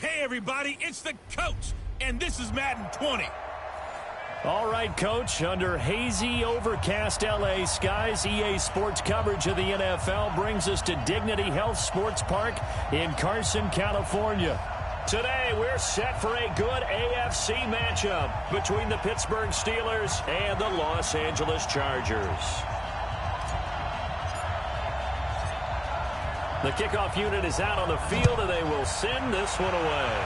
Hey, everybody, it's the coach, and this is Madden 20. All right, Coach, under hazy, overcast L.A. skies, EA Sports coverage of the NFL brings us to Dignity Health Sports Park in Carson, California. Today, we're set for a good AFC matchup between the Pittsburgh Steelers and the Los Angeles Chargers. The kickoff unit is out on the field, and they will send this one away.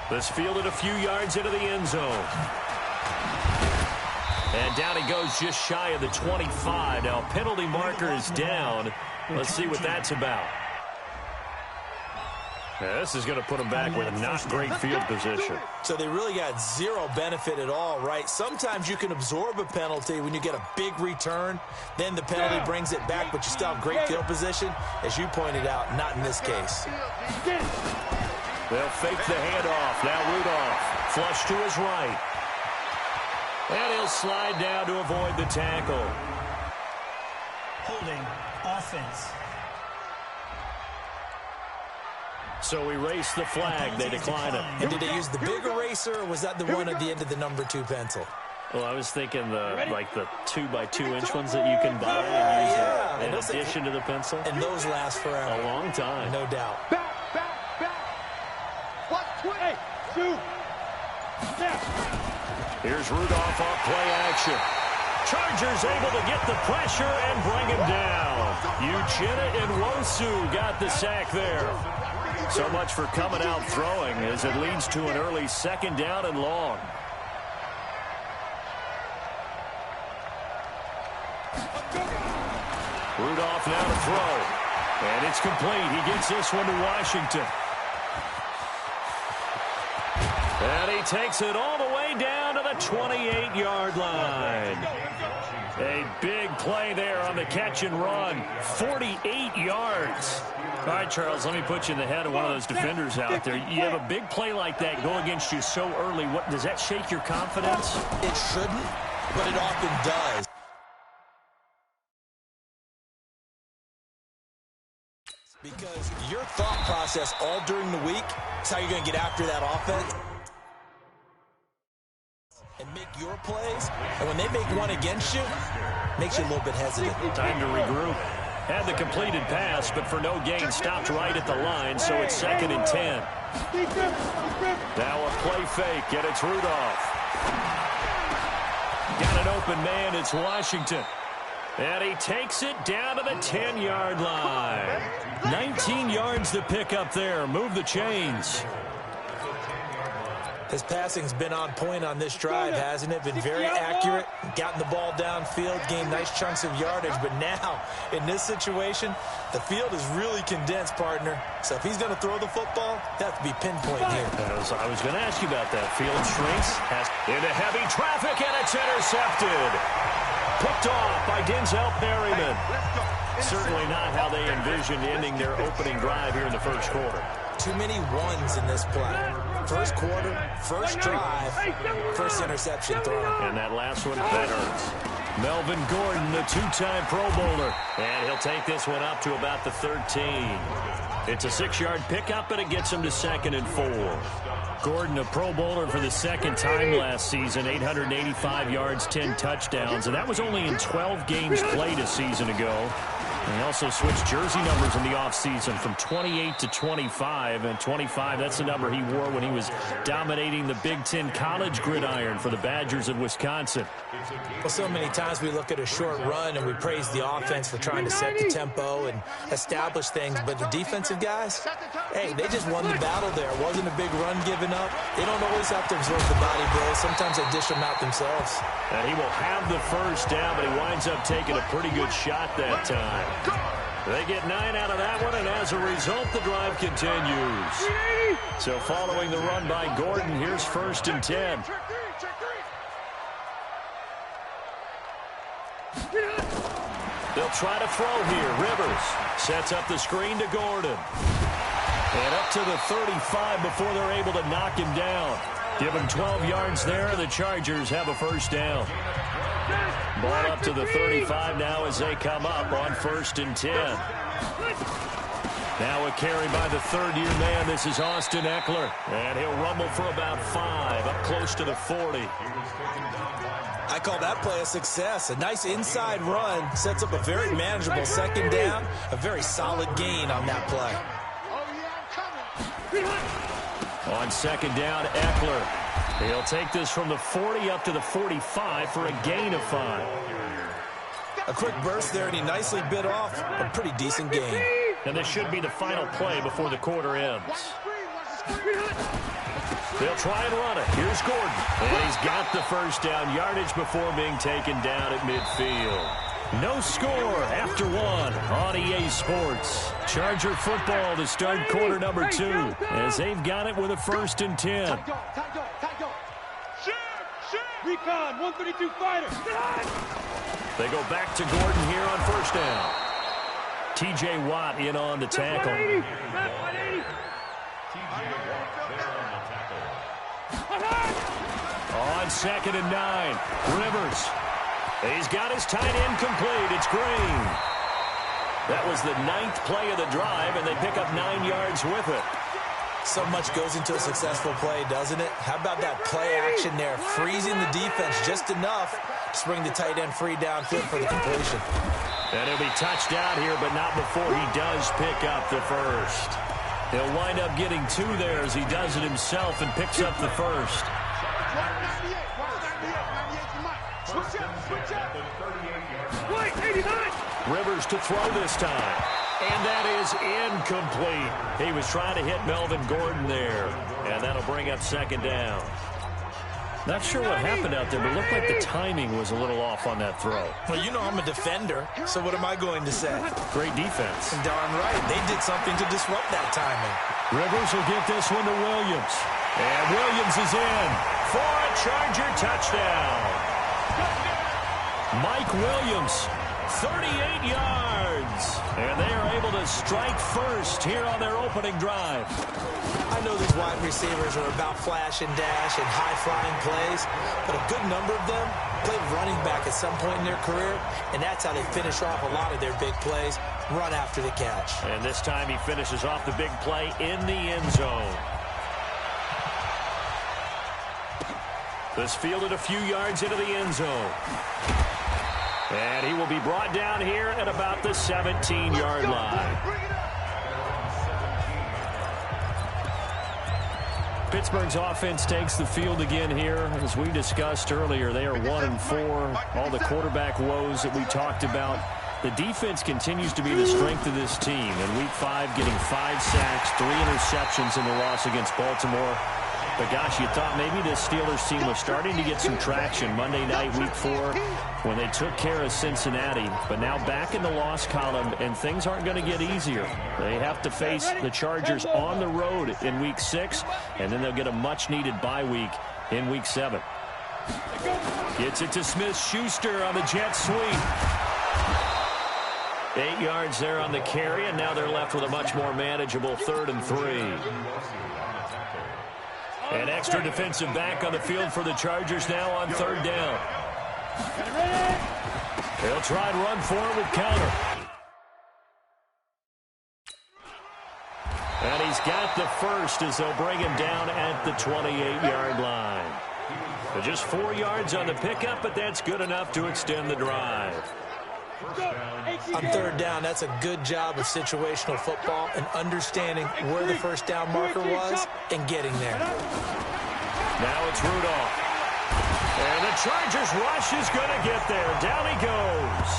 This fielded a few yards into the end zone. And down he goes just shy of the 25. Now, penalty marker is down. Let's see what that's about. Yeah, this is going to put them back with a not great field position. So they really got zero benefit at all, right? Sometimes you can absorb a penalty when you get a big return. Then the penalty brings it back, but you still have great field position. As you pointed out, not in this case. They'll fake the handoff. Now Rudolph, flush to his right. And he'll slide down to avoid the tackle. Holding offense. So erase the flag. They decline it. And did they use the big eraser, or was that the one at the end of the number 2 pencil? Well, I was thinking the 2x2-inch ones that you can buy and use in addition to the pencil. And those last forever. A long time. No doubt. Here's Rudolph off play action. Chargers able to get the pressure and bring him down. Uchenna Nwosu got the sack there. So much for coming out throwing as it leads to an early 2nd down and long. Rudolph now to throw. And it's complete. He gets this one to Washington. And he takes it all the way down to the 28-yard line. A big play there on the catch and run. 48 yards. All right, Charles, let me put you in the head of one of those defenders out there. You have a big play like that go against you so early. What does that shake your confidence? It shouldn't, but it often does. Because your thought process all during the week is how you're going to get after that offense and make your plays. And when they make one against you, it makes you a little bit hesitant. Time to regroup. Had the completed pass, but for no gain, stopped right at the line, so it's 2nd and 10. Now a play fake, and it's Rudolph. Got an open man, it's Washington. And he takes it down to the 10-yard line. 19 yards to pick up there. Move the chains. His passing's been on point on this drive, hasn't it? Been very accurate, gotten the ball downfield, gained nice chunks of yardage. But now, in this situation, the field is really condensed, partner. So if he's going to throw the football, that has to be pinpoint here. I was going to ask you about that. Field shrinks. Into heavy traffic, and it's intercepted. Picked off by Denzel Perryman. Certainly not how they envisioned ending their opening drive here in the first quarter. Too many ones in this play. First quarter, first drive, first interception throw. And that last one, that hurts. Melvin Gordon, the 2-time Pro Bowler. And he'll take this one up to about the 13. It's a 6-yard pickup, and it gets him to 2nd and 4. Gordon, a Pro Bowler for the 2nd time last season, 885 yards, 10 touchdowns. And that was only in 12 games played a season ago. And he also switched jersey numbers in the offseason from 28 to 25. And 25, that's the number he wore when he was dominating the Big Ten college gridiron for the Badgers of Wisconsin. Well, so many times we look at a short run and we praise the offense for trying to set the tempo and establish things. But the defensive guys, hey, they just won the battle there. It wasn't a big run given up. They don't always have to absorb the body blows. Sometimes they dish them out themselves. And he will have the first down, but he winds up taking a pretty good shot that time. They get 9 out of that one, and as a result, the drive continues. So following the run by Gordon, here's 1st and 10. They'll try to throw here. Rivers sets up the screen to Gordon. And up to the 35 before they're able to knock him down. Give him 12 yards there, and the Chargers have a first down. Ball up to the 35 now as they come up on 1st and 10. Now a carry by the third-year man. This is Austin Eckler. And he'll rumble for about 5, up close to the 40. I call that play a success. A nice inside run sets up a very manageable second down. A very solid gain on that play. On second down, Eckler. He'll take this from the 40 up to the 45 for a gain of 5. A quick burst there, and he nicely bit off a pretty decent gain. And this should be the final play before the quarter ends. They'll try and run it. Here's Gordon. And he's got the first down yardage before being taken down at midfield. No score after 1 on EA Sports. Charger football to start quarter number 2 as they've got it with a 1st and 10. Recon, 132 fighter. They go back to Gordon here on 1st down. T.J. Watt in on the tackle. On 2nd and 9, Rivers. He's got his tight end complete. It's Green. That was the 9th play of the drive, and they pick up 9 yards with it. So much goes into a successful play, doesn't it? How about that play action there, freezing the defense just enough to bring the tight end free downfield for the completion. And he'll be touched out here, but not before he does pick up the first. He'll wind up getting 2 there as he does it himself and picks up the first. Rivers to throw this time. And that is incomplete. He was trying to hit Melvin Gordon there. And that'll bring up 2nd down. Not sure what happened out there, but it looked like the timing was a little off on that throw. Well, you know I'm a defender, so what am I going to say? Great defense. Darn right. They did something to disrupt that timing. Rivers will get this one to Williams. And Williams is in for a Charger touchdown. Mike Williams, 38 yards. And they are able to strike first here on their opening drive. I know these wide receivers are about flash and dash and high-flying plays, but a good number of them played running back at some point in their career, and that's how they finish off a lot of their big plays, run after the catch. And this time he finishes off the big play in the end zone. This fielded a few yards into the end zone. And he will be brought down here at about the 17-yard line. Pittsburgh's offense takes the field again here. As we discussed earlier, they are 1-4. All the quarterback woes that we talked about. The defense continues to be the strength of this team. In Week 5, getting 5 sacks, 3 interceptions in the loss against Baltimore. But gosh, you thought maybe this Steelers team was starting to get some traction Monday night, Week 4, when they took care of Cincinnati. But now back in the loss column, and things aren't going to get easier. They have to face the Chargers on the road in Week 6, and then they'll get a much-needed bye week in Week 7. Gets it to Smith-Schuster on the jet sweep. 8 yards there on the carry, and now they're left with a much more manageable 3rd and 3. An extra defensive back on the field for the Chargers now on 3rd down. They'll try and run for it with counter. And he's got the first as they'll bring him down at the 28-yard line. But just 4 yards on the pickup, but that's good enough to extend the drive. On 3rd down, that's a good job of situational football and understanding where the first down marker was and getting there. Now it's Rudolph. And the Chargers rush is going to get there. Down he goes.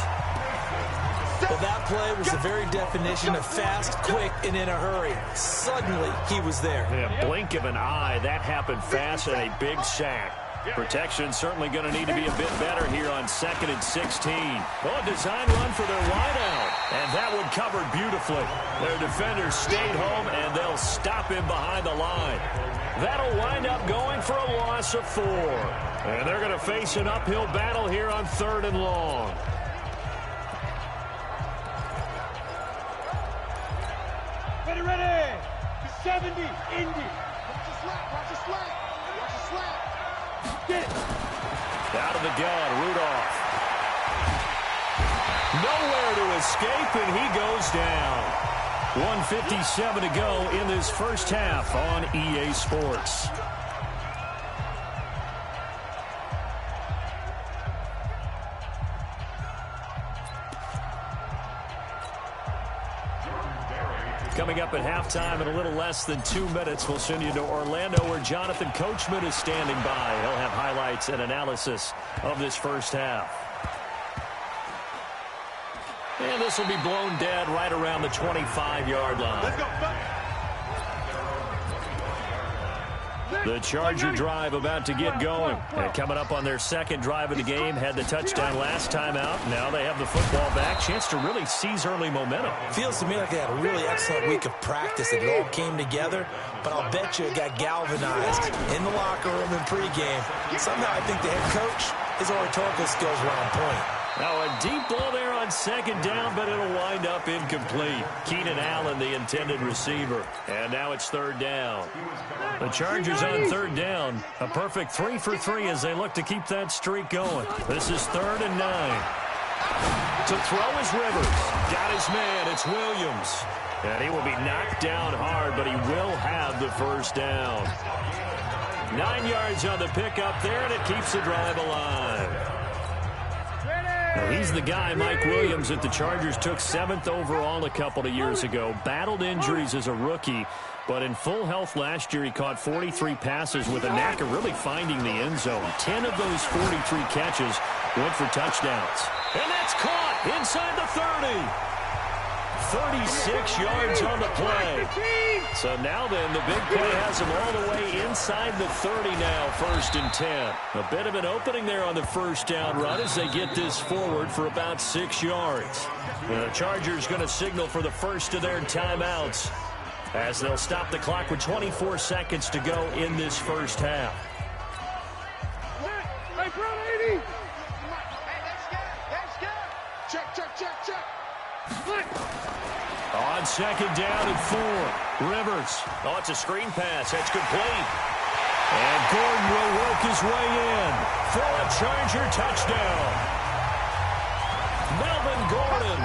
Well, that play was the very definition of fast, quick, and in a hurry. Suddenly, he was there. Yeah, blink of an eye. That happened fast and a big sack. Protection certainly going to need to be a bit better here on 2nd and 16. Oh, a design run for their wideout. And that one covered beautifully. Their defenders stayed home, and they'll stop him behind the line. That'll wind up going for a loss of 4. And they're going to face an uphill battle here on 3rd and long. Ready. 70, Indy. Watch the slap. Get it. Out of the gun, Rudolph. Nowhere to escape, and he goes down. 1:57 to go in this first half on EA Sports. Coming up at halftime in a little less than 2 minutes, we'll send you to Orlando where Jonathan Coachman is standing by. He'll have highlights and analysis of this first half. And this will be blown dead right around the 25-yard line. Let's go. The Charger drive about to get going. And coming up on their second drive of the game, had the touchdown last time out. Now they have the football back. Chance to really seize early momentum. Feels to me like they had a really excellent week of practice. It all came together, but I'll bet you it got galvanized in the locker room in pregame. Somehow I think the head coach, his oratorical skills were on point. Now a deep ball there on second down, but it'll wind up incomplete. Keenan Allen, the intended receiver. And now it's third down. The Chargers on third down. A perfect 3 for 3 as they look to keep that streak going. This is 3rd and 9. To throw is Rivers. Got his man. It's Williams. And he will be knocked down hard, but he will have the first down. 9 yards on the pickup there, and it keeps the drive alive. Now, he's the guy, Mike Williams, that the Chargers took 7th overall a couple of years ago. Battled injuries as a rookie, but in full health last year, he caught 43 passes with a knack of really finding the end zone. 10 of those 43 catches went for touchdowns. And that's caught inside the 30. 36 yards on the play. So now then, the big play has him all the way inside the 30 now, 1st and 10. A bit of an opening there on the first down run as they get this forward for about 6 yards. The Chargers going to signal for the first of their timeouts as they'll stop the clock with 24 seconds to go in this first half. Hey, bro, 80. Check. On second down and 4, Rivers. Oh, it's a screen pass. That's complete. And Gordon will work his way in for a Charger touchdown. Melvin Gordon,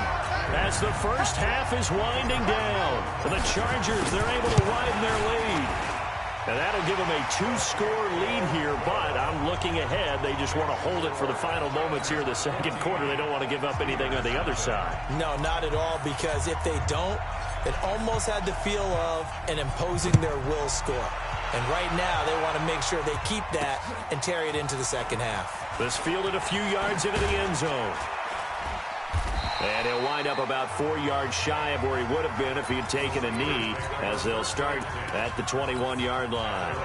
as the first half is winding down. The Chargers, they're able to widen their lead. And that'll give them a 2-score lead here, but I'm looking ahead. They just want to hold it for the final moments here in the second quarter. They don't want to give up anything on the other side. No, not at all, because if they don't, it almost had the feel of an imposing their will score. And right now, they want to make sure they keep that and carry it into the second half. This fielded a few yards into the end zone. And he'll wind up about 4 yards shy of where he would have been if he had taken a knee, as they'll start at the 21-yard line.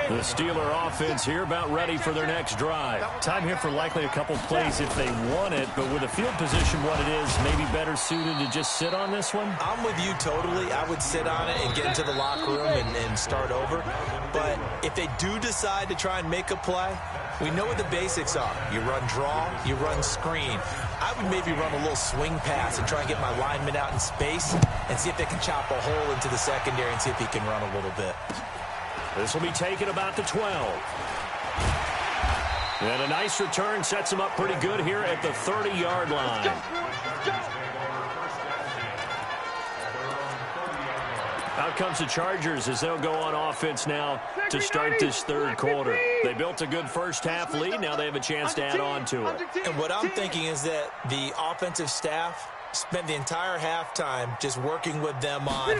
The Steeler offense here about ready for their next drive. Time here for likely a couple plays if they want it, but with the field position what it is, maybe better suited to just sit on this one? I'm with you totally. I would sit on it and get into the locker room and start over. But if they do decide to try and make a play, we know what the basics are. You run draw, you run screen. I would maybe run a little swing pass and try and get my lineman out in space and see if they can chop a hole into the secondary and see if he can run a little bit. This will be taken about the 12. And a nice return sets him up pretty good here at the 30-yard line. Out comes the Chargers as they'll go on offense now to start this third quarter. They built a good first half lead. Now they have a chance to add on to it. And what I'm thinking is that the offensive staff spent the entire halftime just working with them on,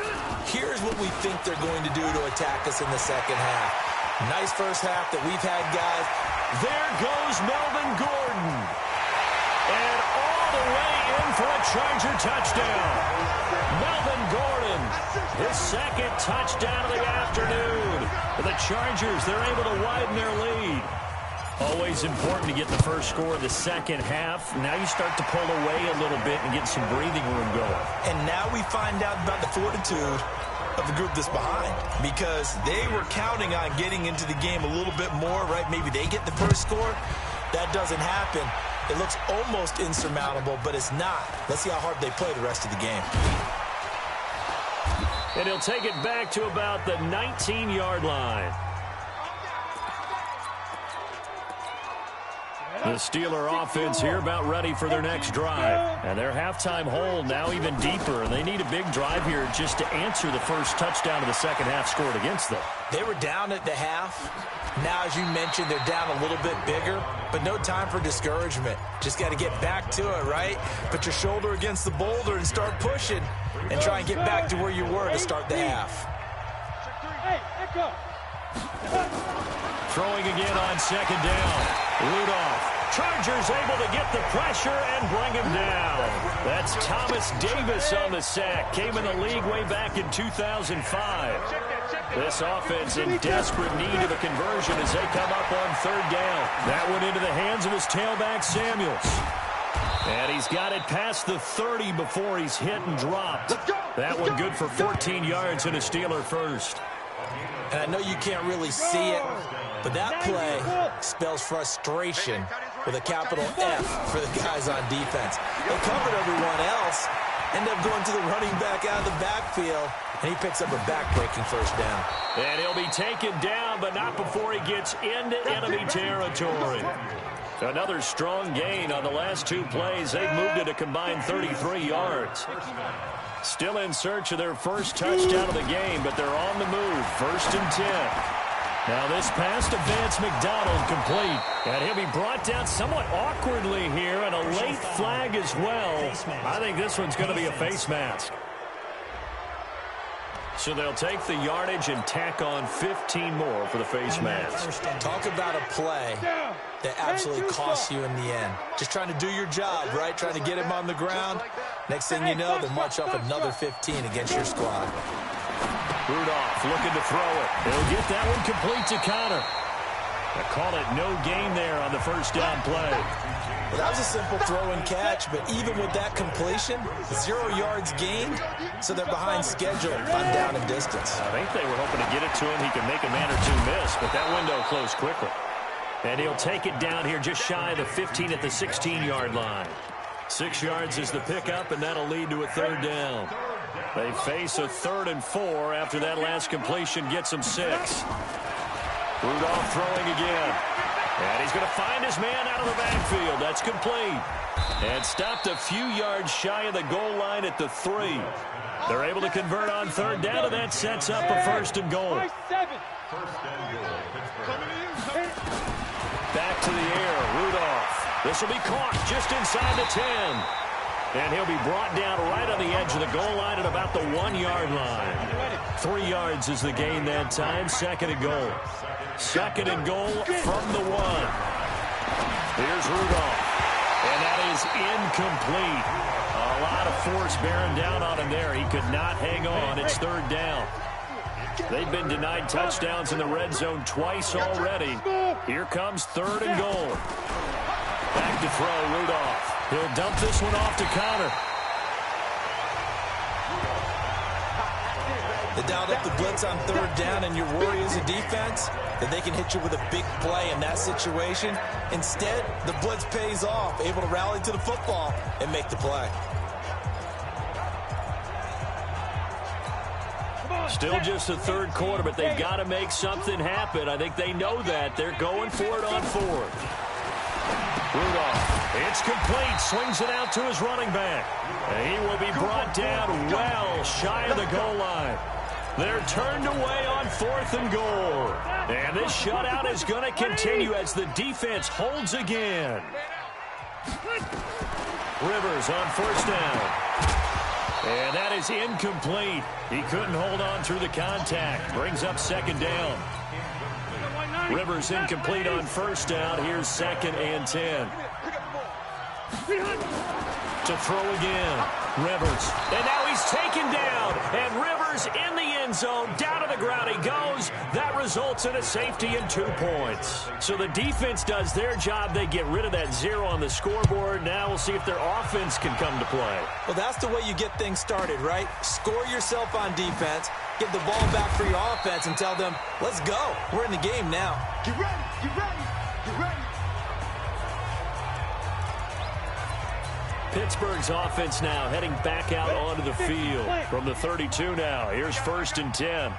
here's what we think they're going to do to attack us in the second half. Nice first half that we've had, guys. There goes Melvin Gordon. And all the way in for a Charger touchdown. Melvin Gordon, his second touchdown of the afternoon. The Chargers, they're able to widen their lead. Always important to get the first score of the second half. Now you start to pull away a little bit and get some breathing room going. And now we find out about the fortitude of the group that's behind, because they were counting on getting into the game a little bit more, right? Maybe they get the first score. That doesn't happen. It looks almost insurmountable, but it's not. Let's see how hard they play the rest of the game. And he'll take it back to about the 19-yard line. The Steeler offense here about ready for their next drive. And their halftime hole now even deeper. And they need a big drive here just to answer the first touchdown of the second half scored against them. They were down at the half. Now, as you mentioned, they're down a little bit bigger, but no time for discouragement. Just got to get back to it, right? Put your shoulder against the boulder and start pushing and try and get back to where you were to start the half. Throwing again on second down. Rudolph. Chargers able to get the pressure and bring him down. That's Thomas Davis on the sack. Came in the league way back in 2005. This offense in desperate need of a conversion as they come up on third down. That went into the hands of his tailback, Samuels. And he's got it past the 30 before he's hit and dropped. That one good for 14 yards and a Steeler first. And I know you can't really see it, but that play spells frustration with a capital F for the guys on defense. They covered everyone else, end up going to the running back out of the backfield, and he picks up a back-breaking first down. And he'll be taken down, but not before he gets into enemy territory. Another strong gain on the last two plays. They've moved it a combined 33 yards. Still in search of their first touchdown of the game, but they're on the move. 1st and 10. Now this pass to Vance McDonald complete. And he'll be brought down somewhat awkwardly here, and a late flag as well. I think this one's going to be a face mask. So they'll take the yardage and tack on 15 more for the face mask. Talk about a play that absolutely costs you in the end. Just trying to do your job, right? Trying to get him on the ground. Next thing you know, they march off another 15 against your squad. Rudolph looking to throw it. He'll get that one complete to Connor. I call it no gain there on the first down play. Well, that was a simple throw and catch, but even with that completion, 0 yards gained, so they're behind schedule on down and distance. I think they were hoping to get it to him. He could make a man or two miss, but that window closed quickly. And he'll take it down here just shy of the 15 at the 16-yard line. 6 yards is the pickup, and that'll lead to a third down. They face a 3rd and 4 after that last completion gets them 6. Rudolph throwing again. And he's going to find his man out of the backfield. That's complete. And stopped a few yards shy of the goal line at the 3. They're able to convert on third down, and that sets up a 1st and goal. Back to the air, Rudolph. This will be caught just inside the 10. And he'll be brought down right on the edge of the goal line at about the 1-yard line. 3 yards is the gain that time. 2nd and goal. 2nd and goal from the 1. Here's Rudolph. And that is incomplete. A lot of force bearing down on him there. He could not hang on. It's 3rd down. They've been denied touchdowns in the red zone twice already. Here comes 3rd and goal. Back to throw, Rudolph. He'll dump this one off to Connor. They dialed up the blitz on 3rd down, and your worry as a defense that they can hit you with a big play in that situation. Instead, the blitz pays off, able to rally to the football and make the play. Still just the 3rd quarter, but they've got to make something happen. I think they know that. They're going for it on 4th. Rudolph, it's complete, swings it out to his running back. And he will be brought down well shy of the goal line. They're turned away on 4th and goal. And this shutout is going to continue as the defense holds again. Rivers on 1st down. And that is incomplete. He couldn't hold on through the contact. Brings up 2nd down. Rivers incomplete on 1st down. Here's 2nd and 10. To throw again. Rivers. And now he's taken down. And Rivers in the end zone. Down to the ground he goes. That results in a safety and 2 points. So the defense does their job. They get rid of that 0 on the scoreboard. Now we'll see if their offense can come to play. Well, that's the way you get things started, right? Score yourself on defense. Give the ball back for your offense and tell them, let's go. We're in the game now. Get ready. Get ready. Get ready. Pittsburgh's offense now heading back out onto the field from the 32 now. Here's 1st and 10.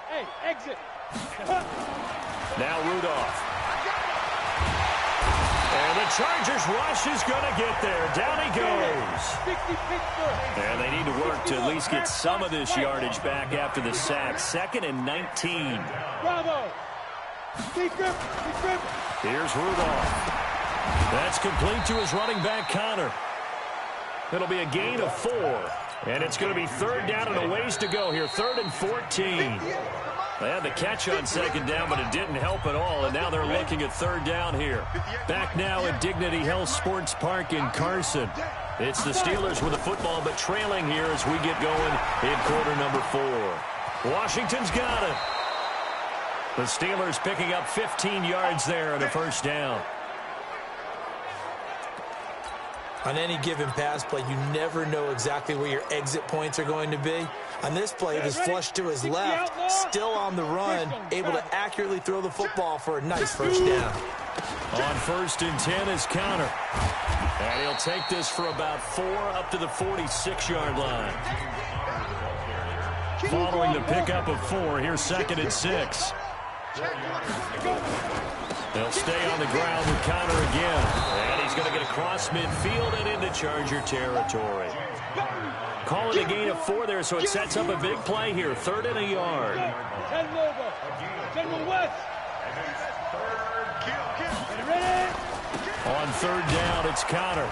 Hey, exit. Now Rudolph. And the Chargers rush is going to get there. Down he goes. And they need to work to at least get some of this yardage back after the sack. 2nd and 19. Bravo. Here's Rudolph. That's complete to his running back, Connor. It'll be a gain of 4. And it's going to be 3rd down and a ways to go here. 3rd and 14. They had the catch on 2nd down, but it didn't help at all. And now they're looking at 3rd down here. Back now at Dignity Health Sports Park in Carson. It's the Steelers with the football, but trailing here as we get going in quarter number 4. Washington's got it. The Steelers picking up 15 yards there and a 1st down. On any given pass play, you never know exactly where your exit points are going to be. On this play, it was flushed to his left, still on the run, able to accurately throw the football for a nice 1st down. On 1st and 10 is Connor. And he'll take this for about 4 up to the 46-yard line. Following the pickup of 4, here's 2nd and 6. They'll stay on the ground with Connor again. And he's going to get across midfield and into Charger territory. Call it a gain of 4 there, so it sets up a big play here. 3rd and a yard. On 3rd down, it's Connor.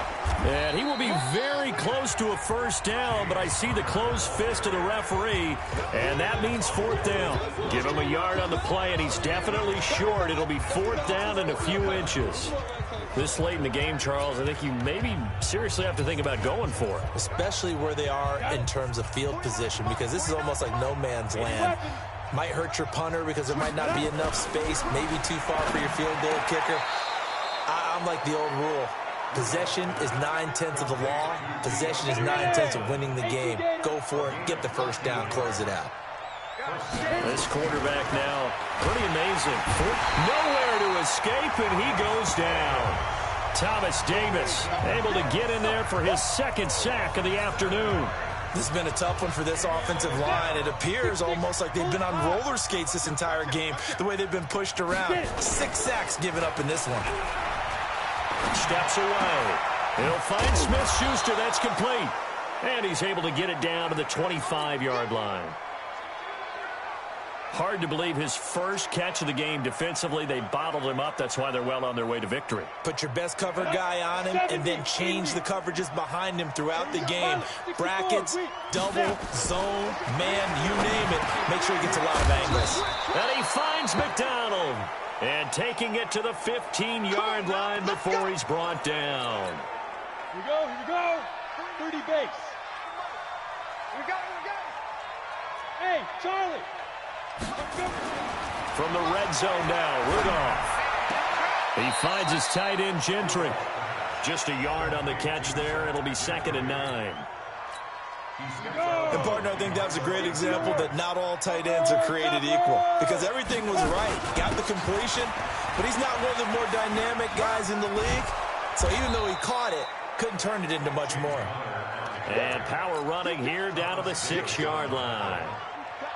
And he will be very close to a 1st down, but I see the closed fist of the referee, and that means 4th down. Give him a yard on the play, and he's definitely short. It'll be 4th down and a few inches. This late in the game, Charles, I think you maybe seriously have to think about going for it. Especially where they are in terms of field position, because this is almost like no man's land. Might hurt your punter because there might not be enough space, maybe too far for your field goal kicker. I'm like the old rule. Possession is 9/10 of the law. Possession is 9/10 of winning the game. Go for it. Get the 1st down. Close it out. This quarterback now, pretty amazing. Nowhere to escape, and he goes down. Thomas Davis able to get in there for his 2nd sack of the afternoon. This has been a tough one for this offensive line. It appears almost like they've been on roller skates this entire game, the way they've been pushed around. 6 sacks given up in this one. Steps away. He'll find Smith-Schuster. That's complete. And he's able to get it down to the 25-yard line. Hard to believe his first catch of the game defensively. They bottled him up. That's why they're well on their way to victory. Put your best cover guy on him and then change the coverages behind him throughout the game. Brackets, double, zone, man, you name it. Make sure he gets a lot of angles. And he finds McDonald. And taking it to the 15-yard line before he's brought down. Here we go. 30 base. Here we go. Hey, Charlie. From the red zone now, Rudolph. He finds his tight end, Gentry. Just a yard on the catch there. It'll be 2nd and 9. And, partner, I think that was a great example that not all tight ends are created equal, because everything was right. Got the completion, but he's not one of the more dynamic guys in the league. So even though he caught it, couldn't turn it into much more. And power running here down to the 6-yard line.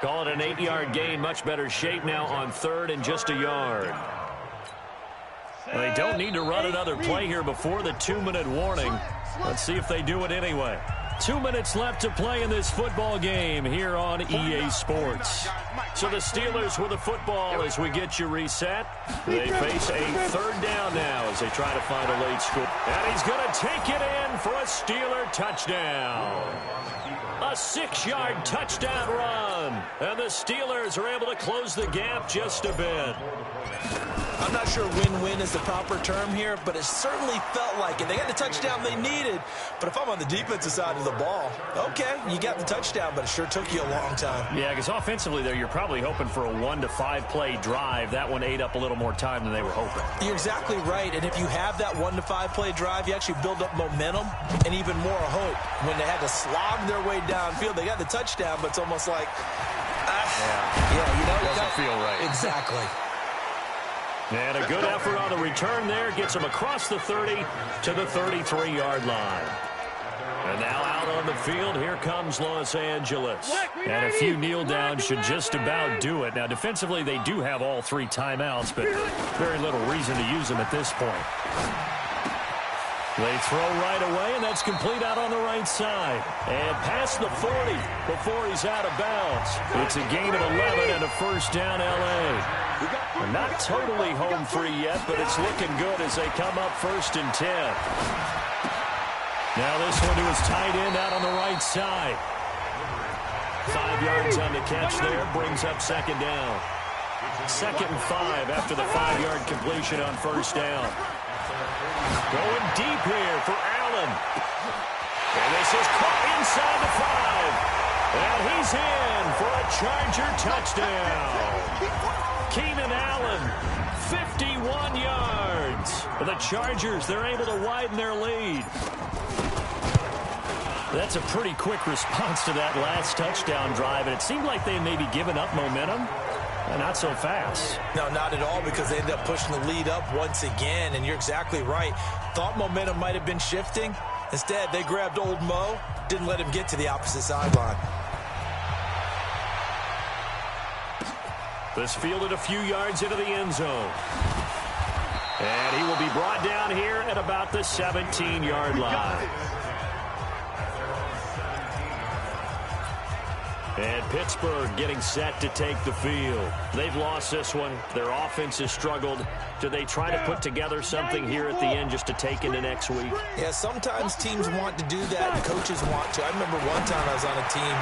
Call it an 8-yard gain. Much better shape now on 3rd and just a yard. Well, they don't need to run another play here before the 2-minute warning. Let's see if they do it anyway. 2 minutes left to play in this football game here on EA Sports. So the Steelers with the football as we get you reset. They face a 3rd down now as they try to find a late score. And he's going to take it in for a Steeler touchdown. A 6-yard touchdown run. And the Steelers are able to close the gap just a bit. I'm not sure win-win is the proper term here, but it certainly felt like it. They got the touchdown they needed, but if I'm on the defensive side of the ball, okay, you got the touchdown, but it sure took you a long time. Yeah, because offensively there, you're probably hoping for a 1 to 5 play drive. That one ate up a little more time than they were hoping. You're exactly right, and if you have that 1 to 5 play drive, you actually build up momentum and even more hope. When they had to slog their way downfield, they got the touchdown, but it's almost like, yeah, you know, it doesn't feel right. Exactly. And a good effort on the return there. Gets him across the 30 to the 33-yard line. And now out on the field, here comes Los Angeles. And a few kneel downs should just about do it. Now, defensively, they do have all 3 timeouts, but very little reason to use them at this point. They throw right away, and that's complete out on the right side. And past the 40 before he's out of bounds. It's a gain of 11 and a first down, L.A. They're not totally home free yet, but it's looking good as they come up 1st and 10. Now this one to his tight end out on the right side. 5 yards on the catch there, brings up 2nd down. 2nd and 5 after the 5-yard completion on 1st down. Going deep here for Allen. And this is caught inside the 5. And he's in for a Charger touchdown. Keenan Allen, 51 yards. For the Chargers, they're able to widen their lead. That's a pretty quick response to that last touchdown drive, and it seemed like they may be giving up momentum. Not so fast. No, not at all, because they ended up pushing the lead up once again, and you're exactly right. Thought momentum might have been shifting. Instead, they grabbed old Mo, didn't let him get to the opposite sideline. This fielded a few yards into the end zone. And he will be brought down here at about the 17-yard line. And Pittsburgh getting set to take the field. They've lost this one. Their offense has struggled. Do they try to put together something here at the end just to take into next week? Yeah, sometimes teams want to do that and coaches want to. I remember one time I was on a team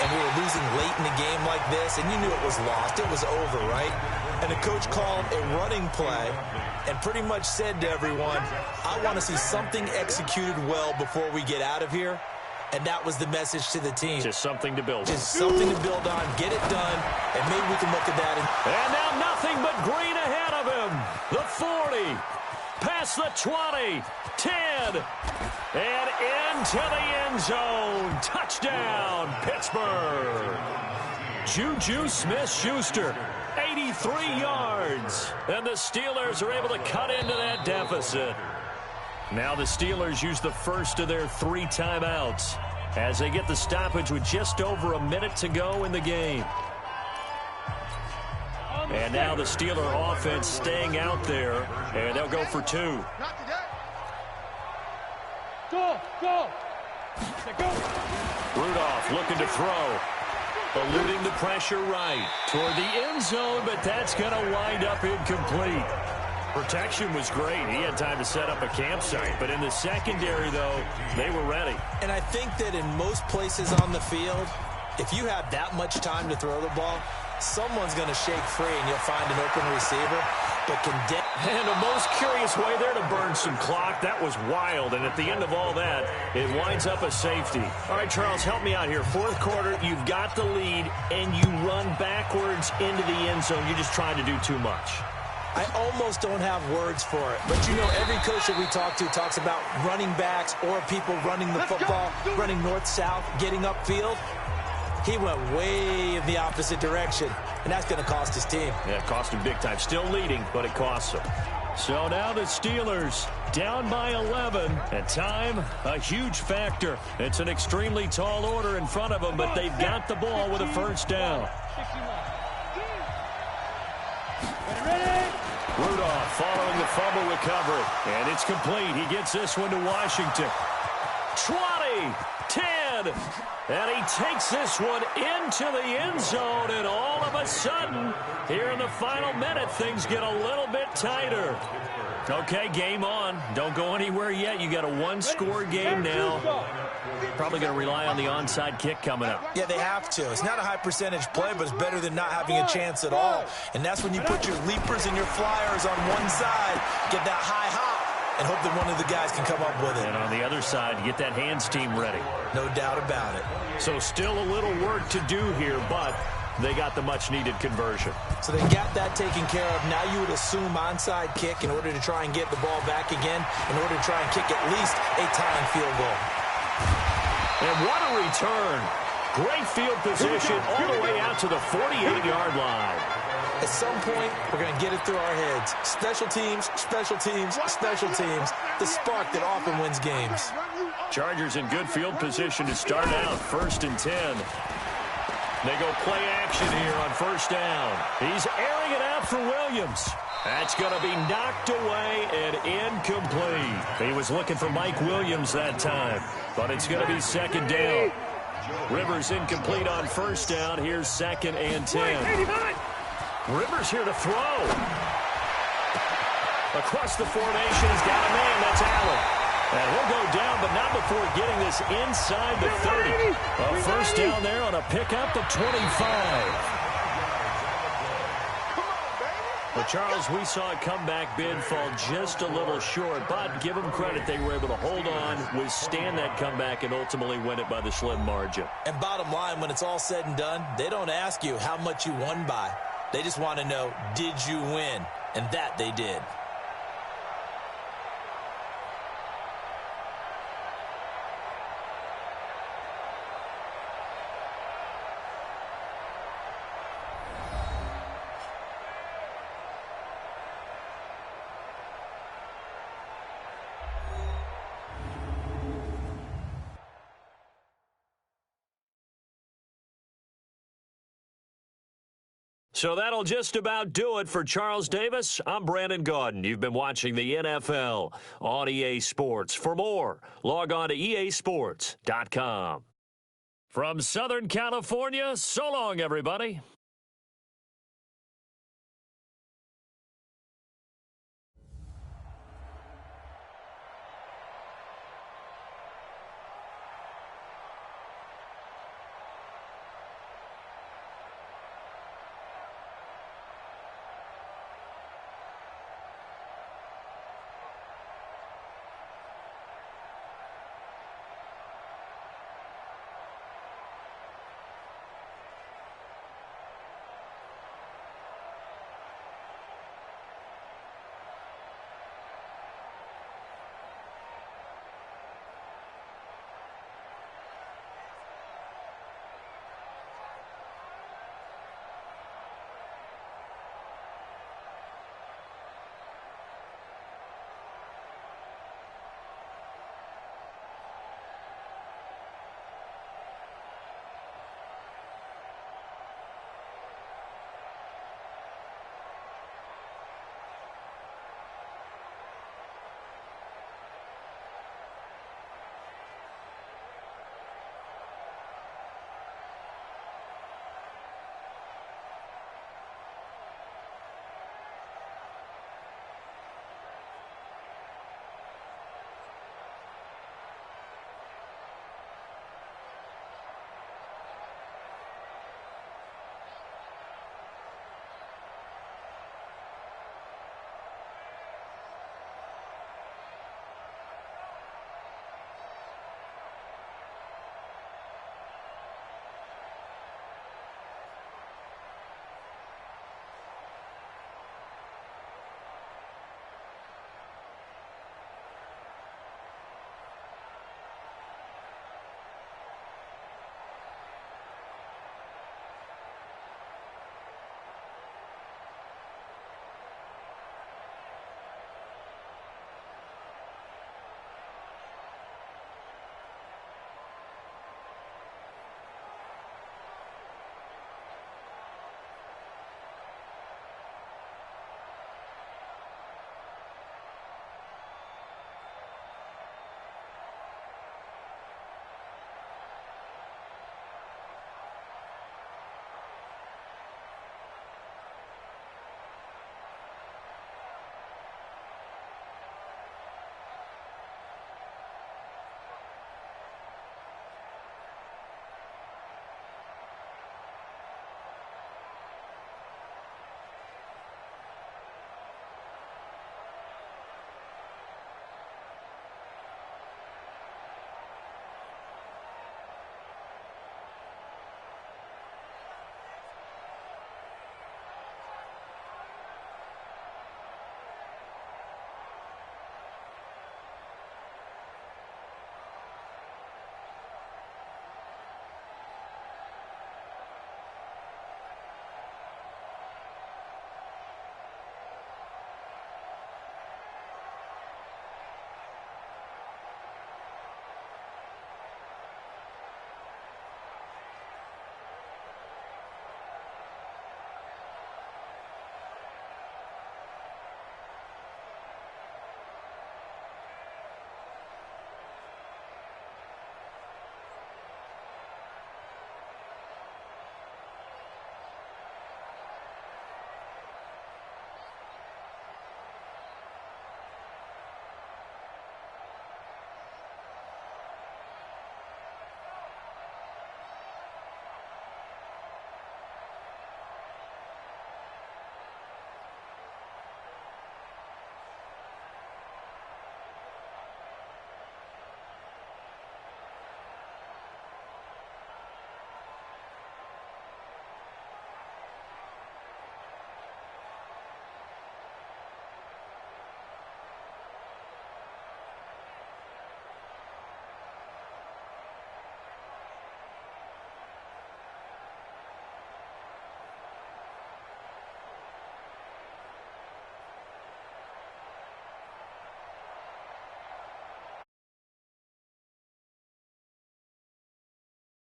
and we were losing late in the game like this, and you knew it was lost. It was over, right? And the coach called a running play and pretty much said to everyone, I want to see something executed well before we get out of here. And that was the message to the team. Just something to build on. Just something to build on. Get it done, and maybe we can look at that. And now nothing but green ahead of him. The 40, past the 20, 10, and into the end zone. Touchdown, Pittsburgh. Juju Smith-Schuster, 83 yards. And the Steelers are able to cut into that deficit. Now the Steelers use the first of their 3 timeouts as they get the stoppage with just over a minute to go in the game. And now the Steeler offense staying out there, and they'll go for 2. Go! Rudolph looking to throw. Eluding the pressure right toward the end zone, but that's going to wind up incomplete. Protection was great. He had time to set up a campsite. But in the secondary, though, they were ready. And I think that in most places on the field, if you have that much time to throw the ball, someone's going to shake free and you'll find an open receiver. But and a most curious way there to burn some clock. That was wild. And at the end of all that, it winds up a safety. All right, Charles, help me out here. 4th quarter, you've got the lead, and you run backwards into the end zone. You're just trying to do too much. I almost don't have words for it. But, you know, every coach that we talk to talks about running backs or people running the football, running north-south, getting upfield. He went way in the opposite direction, and that's going to cost his team. Yeah, it cost him big time. Still leading, but it costs him. So now the Steelers down by 11. And time, a huge factor. It's an extremely tall order in front of them, but they've got the ball with a first down. Rudolph following the fumble recovery. And it's complete. He gets this one to Washington. 20, 10, and he takes this one into the end zone, and all of a sudden, here in the final minute, things get a little bit tighter. Okay, game on. Don't go anywhere yet. You got a 1-score game now. Probably going to rely on the onside kick coming up. Yeah, they have to. It's not a high-percentage play, but it's better than not having a chance at all. And that's when you put your leapers and your flyers on one side, get that high hop, and hope that one of the guys can come up with it. And on the other side, get that hands team ready. No doubt about it. So still a little work to do here, but they got the much-needed conversion. So they got that taken care of. Now you would assume onside kick in order to try and get the ball back again, in order to try and kick at least a tying field goal. And what a return. Great field position all the way out to the 48-yard line. At some point, we're going to get it through our heads. Special teams, special teams, special teams. The spark that often wins games. Chargers in good field position to start out. 1st and 10. They go play action here on 1st down. He's airing it out for Williams. That's going to be knocked away and incomplete. He was looking for Mike Williams that time, but it's going to be 2nd down. Rivers incomplete on 1st down. Here's 2nd and 10. Rivers here to throw. Across the formation, he's got a man. That's Allen. And he'll go down, but not before getting this inside the 30. A 1st down there on a pickup at 25. But, Charles, we saw a comeback bid fall just a little short, but give them credit. They were able to hold on, withstand that comeback, and ultimately win it by the slim margin. And bottom line, when it's all said and done, they don't ask you how much you won by. They just want to know, did you win? And that they did. So that'll just about do it for Charles Davis. I'm Brandon Gaudin. You've been watching the NFL on EA Sports. For more, log on to easports.com. From Southern California, so long, everybody.